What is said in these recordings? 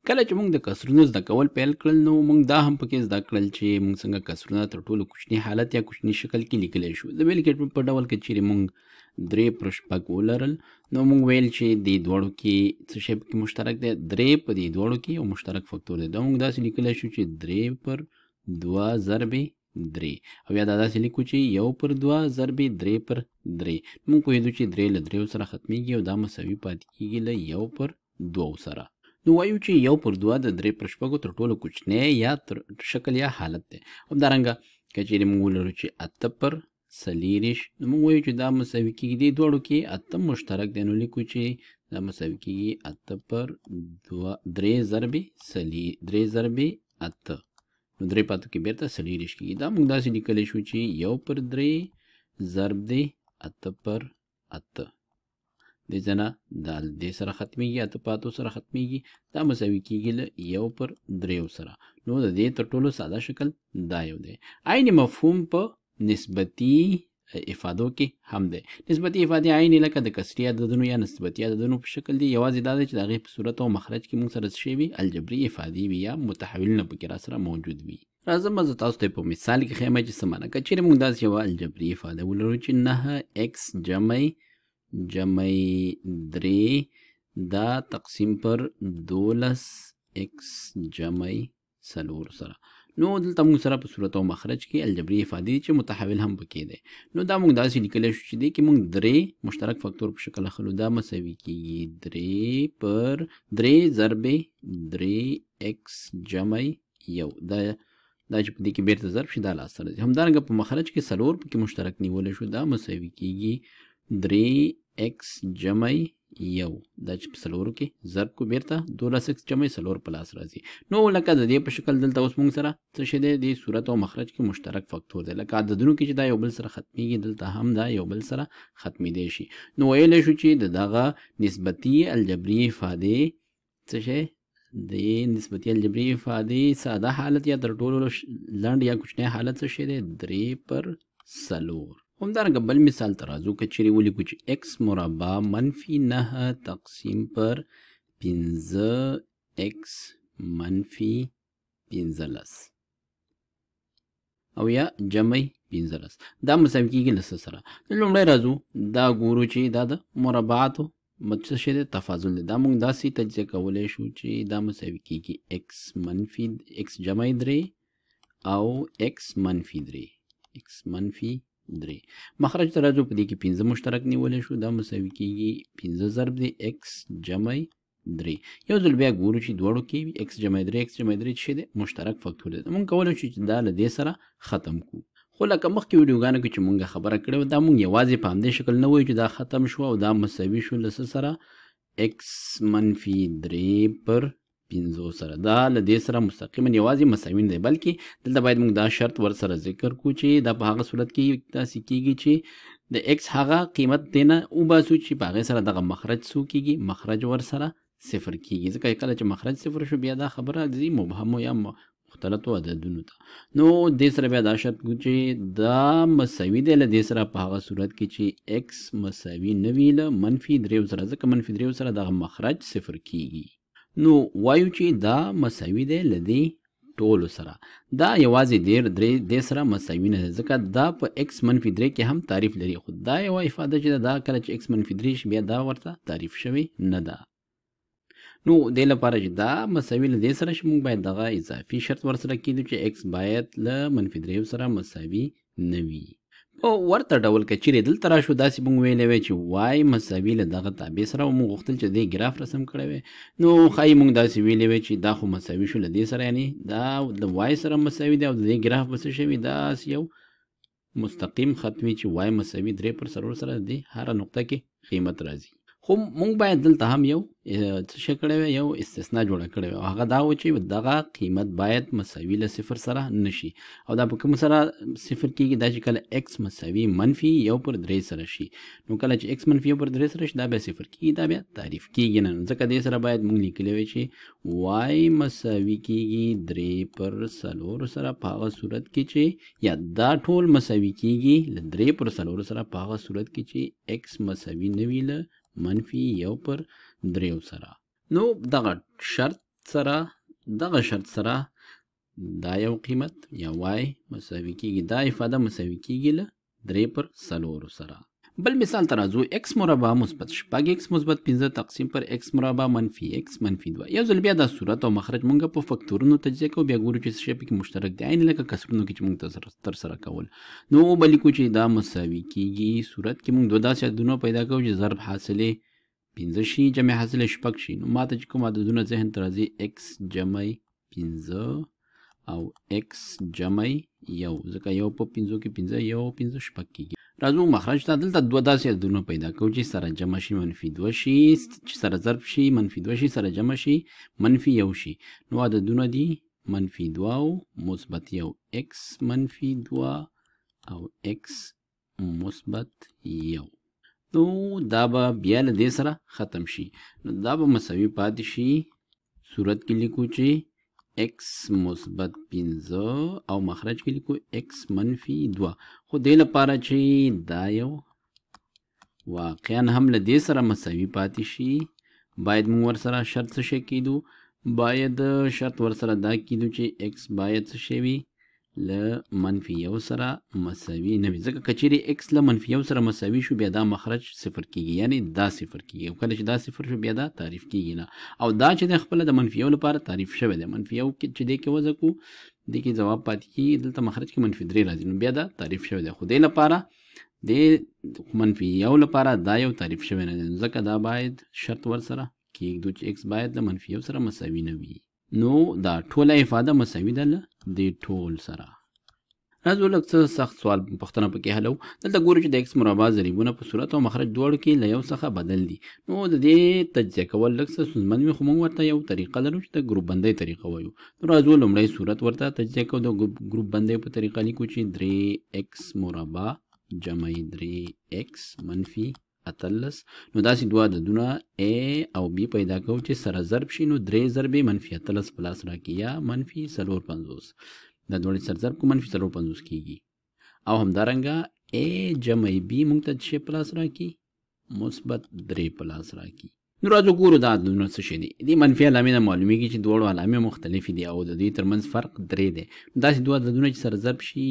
کله چې موږ د کسرونو زده کول پیل کړل نو موږ دا هم پکې زده کړل چې موږ څنګه کسرونه تر ټولو کوچني حالت یا کوچني شکل کې لیکلی شو. د بیلګې په ډول کې چیرې موږ 3 پر شپږ ولرل نو موږ ویل چې دې دواړو کې څه شی پکې مشترک دی. 3 په دې دواړو کې یو مشترک فکتور دی. دا موږ داسې لیکلی شو چې 3 پر 2 ضرب 3 او یا دا داسې لیکو چې 1 پر 2 ضرب 3 پر 3. موږ پوهېدو چې 3 له 3 سره ختمیږي او دا مساوي پاتې کېږي له 1 پر 2 سره. نو وایو چې 1 پر 2 د 3 پر شپږو تر ټولو کوچنی یا شکل یا حالت دی. همدارنګه که چیرې موږ ولرو چې 8 پر 40 نو موږ وایو چې دا مساوي کېږي دې دواړو کې 8 مشترک دی نو لیکو چې دا مساوي کېږي 8 پر 3 ضرب 8 نو 3 پاتو کې بیرته 40 کېږي. دا موږ داسې لیکلی شو چې 1 پر 3 ضرب دی 8 پر 8 دې ځنه دا دې سره ختمیږي 8 په 8 سره ختمیږي دا مساوي کېږي له 1 پر 3 سره. نو د دې تر ټولو ساده شکل دا یو دی. عین مفهوم په نسبتي افادو کې هم دی. نسبتي افادې عین لکه د کسري عددونو یا نسبتي عددونو په شکل دی. یوازې دا دی چې د هغې په صورت او مخرج کې موږ سره څه شی وي الجبري افادې وي یا متحولونه پکې را سره موجود وي. راځم زه تاسو ته په مثال کې ښیم چې څه معنی که چیرې موږ داسې یوه الجبري افاده ولرو چې 9x جمع 3 دا تقسیم پر 12x جمع 4 سره. نو دلته موږ سره په صورت او مخرج کې الجبري افادې چې متحول هم پکې دی. نو دا موږ داسې لیکلی شو چې دی کې موږ 3 مشترک فکتور په شکل اخلو. دا مساوي کېږي 3 پر 3 ضرب 3x جمع 1 دا چې په دې کې بیرته ضرب شي دا لاسته راځي. همدارنګه په مخرج کې 4 پکې مشترک نیولی شو. دا مساوي کېږي 3x جمع 1 دا چې په 4 کې ضرب کو بیرته 12x جمع 4 په لاس راځي. نو لکه د دې په شکل دلته اوس موږ سره څه شی دی د صورت او مخرج کې مشترک فکتور دی. لکه عددونو کې چې دا یو بل سره ختمیږي دلته هم دا یو بل سره ختمیدی شي. نو ویلی شو چې د دغه نسبتي الجبري افادې څه شی د نسبتي الجبري افادې ساده حالت یا تر ټولو لنډ یا کوچنی حالت څه شی دی 3 پر 4. همدارنګه بل مثال ته راځو که چیرې ولیکو چې x مربع منفي 9 تقسیم پر 15x منفي 15 او یا جمع 15 دا مساوي کېږي له څه سره. لومړی راځو دا ګورو چې دا د مربعاتو څه شی دی تفاضل دی. دا موږ داسې تجزیه کولی شو چې دا مساوي کېږي x جمع 3 او x منفي 3 مخرج ته راځو په دې کې 15 مشترک نیولی شو. دا مساوي کېږي 15 ضرب دی x جمع 3. یو ځل بیا ګورو چې دواړو کې x جمع 3 څه شی دی مشترک فکتور دی. موږ کولی شو چې دا له دې سره ختم کړو. خو لکه مخکې ویډیوګانو کې چې موږ خبره کړې وه دا موږ یوازې په همدې شکل نه وایو چې دا ختم شو او دا مساوي شو له څه سره x منفي 3 پر 15 سره. دا له دې سره مستقیما یوازې مساوي نه دی بلکې دلته باید موږ دا شرط ورسره ذکر کړو چې دا په هغه صورت کې داسې کېږي چې د x هغه قیمت دی نه وباسو چې په هغې سره دغه مخرج څو کېږي مخرج ورسره صفر کېږي. ځکه کله چې مخرج صفر شو بیا دا خبره ځي مبهمو یا مختلطو عددونو ته. نو دې سره بیا دا شرط کړو چې دا مساوي دی له دې سره په هغه صورت کې چې x مساوي نه وي له منفي 3 سره. ځکه منفي 3 سره دغه مخرج صفر کېږي. نو وایو چې دا مساوي دی له دې ټولو سره. دا یوازې دې سره مساوي نه دی ځکه دا په x منفي 3 کې هم تعریف لري. خو دا یوه افاده چې دا کله چې x منفي 3 شي بیا دا ورته تعریف شوی نه ده. نو دې لپاره چې دا مساوي له دې سره شي موږ باید دغه اضافي شرط ورسره کېږدو چې x باید له منفي 3 سره مساوي نه وي. په ورته ډول که چیرې دلته راشو داسې موږ ویلی وی چې y مساوي له دغه تابع سره او موږ غوښتل چې دې ګراف رسم کړی وی نو ښایي موږ داسې ویلی وی چې دا خو مساوي شو له دې سره یعنې دا د y سره مساوي دی او د دې ګراف به څه شوي داسې یو مستقیم خط وي چې y مساوي 3 پر 4 سره د هره نقطه کې قیمت راځي. خو موږ باید دلته هم یو څه شی کړی وی یو استثنا جوړه کړې وی او هغه دا و چې دغه قیمت باید مساوي له صفر سره نشي او دا په کوم سره صفر کېږي دا چې کله x مساوي منفي 1 پر 3 سره شي. نو کله چې x منفي 1 پر 3 سره شي دا بیا صفر کېږي دا بیا تعریف کېږي نه. ځکه دې سره باید موږ لیکلی وی چې y مساوي کېږي 3 پر 4 سره په هغه صورت کې چې یا دا ټول مساوي کېږي له 3 پر 4 سره په هغه صورت کې چې x مساوي نه وي له منفي 1 پر 3 سره. نو دغه شرط سره دغه شرط سره دا یو قیمت یا وای مساوي کیږي دا افاده مساوي کیږي له 3/4 سره. بل مثال ته راځو x مربع مثبت شپږ x مثبت 15 تقسیم پر x مربع منفي x منفي 2. یو ځل بیا دا صورت او مخرج مونږ په فکتورونو تجزیه کوو بیا ګورو چې څه شی پکې مشترک دی عین لکه کسرونو کې چې مونږ تر سره کول. نو به لیکو چې دا مساوي کیږي صورت کې مونږ دوه داسې عددونه پیدا کوو چې ضرب حاصلې 15 شي جمع حاصلې شپږ شي. نو ماته چې کوم عددونه ذهن ته راځي x جمع 15 او x جمع یو ځکه یو په 15 کې 15 یو 15 شپږ کیږي. راځو مخرج ته دلته دوه داسې عددونه پیدا کوو چې سره جمع شي منفي 2 شي چې سره ضرب شي منفي 2 شي سره جمع شي منفي 1 شي. نو عددونه دي منفي 2 او مثبت 1 x منفي 2 او x مثبت 1. نو دا به بیا له دې سره ختم شي. نو دا به مساوي پاتې شي صورت کې لیکو چې x مثبت 15 او مخرج کې لیکو x منفي 2. خو دې لپاره چې دا یو واقعا هم له دې سره مساوي پاتې شي باید موږ ورسره شرط څه شی کیدو باید شرط ورسره دا کیدو چې x باید څه شی وي له منفي 1 سره مساوي نه وي ځکه کچېرې x له منفي 1 سره مساوي شو بیا دا مخرج صفر کیږي یعنی دا صفر کیږي او کله چې دا صفر شو بیا دا تعریف کیږي نه او دا چې د خپل د منفي 1 لپاره تعریف شوی دی منفي 1 چې دې کې وځو کو دې کې جواب پاتې کیږي دلته مخرج کې منفي 3 راځي نو بیا دا تعریف شوی دی خو دې لپاره د منفي 1 لپاره دا یو تعریف شوی نه دی ځکه دا باید شرط ورسره کیږي چې x باید د منفي 1 سره مساوي نه وي. نو دا ټوله افاده مساوي ده له دې ټول سره. راځو لږ څه سخت سوال پوښتنه پکې حلو. دلته ګورو چې د x مربع ضریبونه په صورت او مخرج دواړو کې له یو څخه بدل دي. نو د دې تجزیه کول لږ څه ستونزمن وي خو موږ ورته یو طریقه لرو چې د ګروپ بندۍ طریقه وایو. نو راځو لومړی صورت ورته تجزیه کوو د ګروپ بندۍ په طریقه لیکو چې 3x مربع جمع 3x منفي 18. نو داسې دوه عددونه a او b پیدا کوو چې سره ضرب شي نو 3 ضرب منفي 18 پلاس راکړي یا منفي 450 دا دوړې سره ضرب کو منفي 450 کیږي او همدارنګه a جمع b موږ ته څه پلاس راکړي مثبت 3 پلاس راکړي. نو راځو ګورو دا عددونه څه شي دي. دې منفي علامې نه معلومیږي چې دوړو علامې مختلفې دي او د دې ترمنځ فرق 3 دی. داسې دوه عددونه چې سره ضرب شي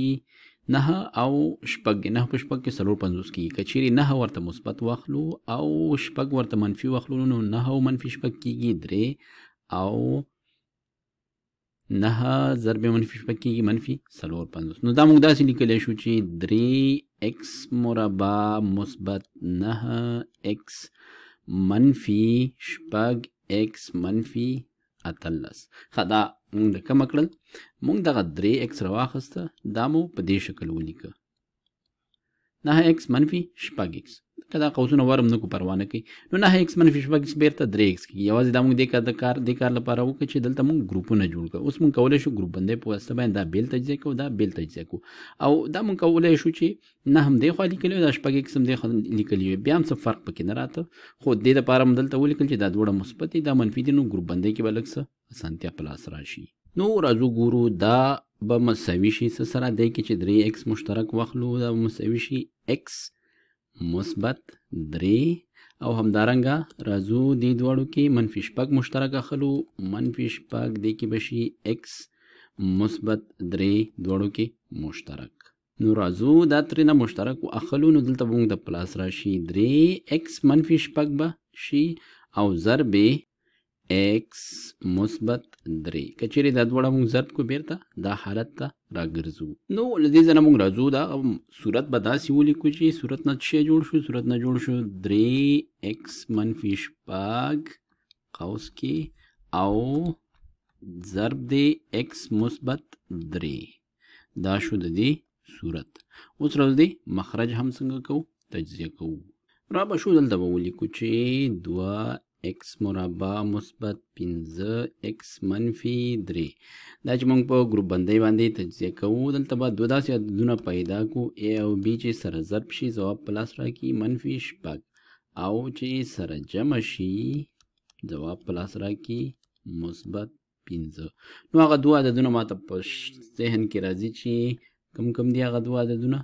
9 او شپږ 9 په شپږ کې 450 کیږي کچېرې 9 ورته مثبت واخلو او شپږ ورته منفي واخلو نو 9 او منفي شپږ کیږي 3 او 9 ضرب منفي شپږ کیږي منفي 450. نو دا موږ داسې لیکلی شو چې 3x مربع مثبت 9x منفي شپږ x منفي 18. ښه دا موږ د کمه کړل موږ دغه 3x راواخیسته دا مو په دې شکل ولیکه 9x منفي شپږ x که دا قوسونه ورم نه کو پروا نه کوي نو 9x منفي شپږ x بیرته 3x کیږي یوازې دا موږ دې کار لپاره وکړو چې دلته موږ ګروپونه جوړ کړو. اوس موږ کولی شو ګروپ بندۍ په واسطه باندې دا بیل تجزیه کوو دا بیل تجزیه کوو او دا موږ کولی شو چې نه هم دې خوا لیکلی دا شپږ x هم دې خوا لیکلی وي بیا هم څه فرق پکې نه راته خو دې دپاره هم دلته ولیکل چې دا دواړه مثبت دي دا منفي دي نو ګروپ بندۍ کې به لږ څه اسانتیا په لاس راشي. نو راځو ګورو دا به مساوي شي څه سره دی کې چې 3x مشترک واخلو دا به مساوي شي x مثبت 3 او همدارنګه راځو دې دواړو کې منفي شپږ مشترک اخلو منفي شپږ دې کې به شي x مثبت 3 دواړو کې مشترک. نو راځو دا ترې نه مشترک اخلو نو دلته به موږ د پلاس راشي 3x منفي شپږ به شي او ضرب x مثبت 3 کچېرې دا دواړه موږ ضرب کو بیرته دا حالت ته راګرځو. نو له دې ځایه موږ راځو دا صورت به داسې ولیکو چې صورت نه څه جوړ شو صورت نه جوړ شو 3x منفي شپږ قوس کې او ضرب دی x مثبت 3 دا شو د دې صورت. اوس راځو دی مخرج هم څنګه کوو تجزیه کوو. را به شو دلته به ولیکو چې 2x مربع مثبت 15x منفي 3 دا چې موږ په ګروپ بندۍ باندې تجزیه کوو دلته به دوه داسې عددونه پیدا کو a او b چې سره ضرب شي ځواب پلاس راکړي منفي شپږ او چې سره جمع شي ځواب پلاس راکړي مثبت 15. نو هغه دوه عددونه ماته په ذهن کې راځي چې کم دي هغه دوه عددونه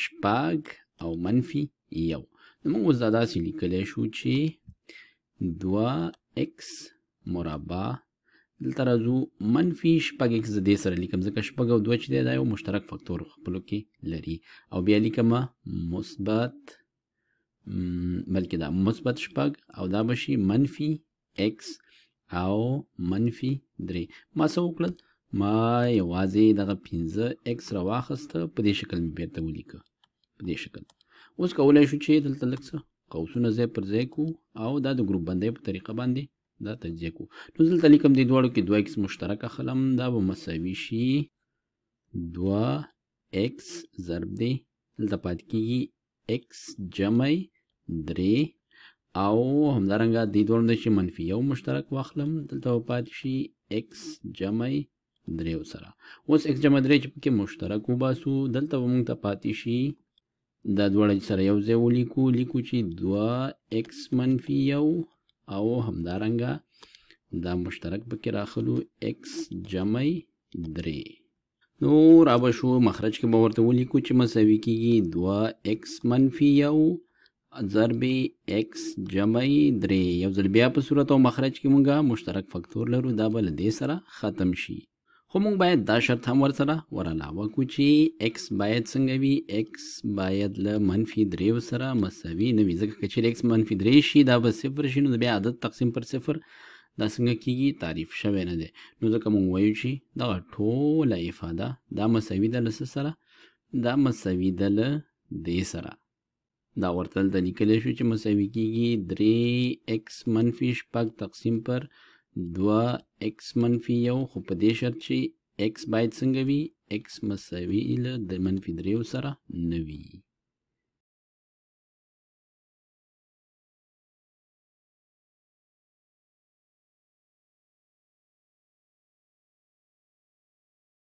شپږ او منفي 1. نو موږ اوس دا داسې لیکلی شو چې 2 اکس مربع دلته راځو منفي شپږ اکس د دې سره لیکم ځکه شپږ او دوه چې دی دا یو مشترک فکتور خپلو کې لري او بیا لیکم مثبت بلکې دا مثبت شپږ او دا به شي منفي اکس او منفي درې ما څه وکړل ما یوازې دغه 5 اکس راواخیسته په دې شکل مې بیرته ولیکه په دې شکل اوس کولی شو چې دلته لږ څه قوسونه ځای پر ځای کړو او دا د ګروپ بندۍ په طریقه باندې دا تجزیه کړو نو دلته لیکم دې دواړو کې 2 اکس مشترک اخلم دا به مساوي شي 2 اکس ضرب دی دلته پاتې کېږي اکس جمع 3 او همدارنګه دې دواړو نه چې منفي یو مشترک واخلم دلته به پاتې شي اکس جمع 3 سره اوس اکس جمع 3 چې پکې مشترک وباسو دلته به موږ ته پاتې شي دا دواړه سره یو ځای ولیکو چې 2 اکس منفي یو او همدارنګه دا مشترک پکې راخلو اکس جمع 3 نو را به شو مخرج کې به ورته ولیکو چې مساوي کېږي 2 اکس منفي یو ضرب اکس جمع 3 یو ځل بیا په صورت او مخرج کې مونږه مشترک فکتور لرو دا به له دې سره ختم شي خو مونږ باید دا شرط هم ورسره علاوه کړو چې اکس باید څنګه وي اکس باید له منفي 3 سره مساوي نه وي ځکه که چیرې اکس منفي 3 شي دا به صفر شي نو بیا عدد تقسیم پر صفر دا څنګه کېږي تعریف شوی نه دی نو ځکه مونږ وایو چې دغه ټوله افاده دا مساوي ده له څه سره دا مساوي ده له دې سره دا ورته دلته لیکلی شو چې مساوي کېږي 3 اکس منفي شپږ تقسیم پر 2 اکس منفي یو خو په دې شرط چې اکس باید څنګه وي اکس مساوي له د منفي 3 سره نه وي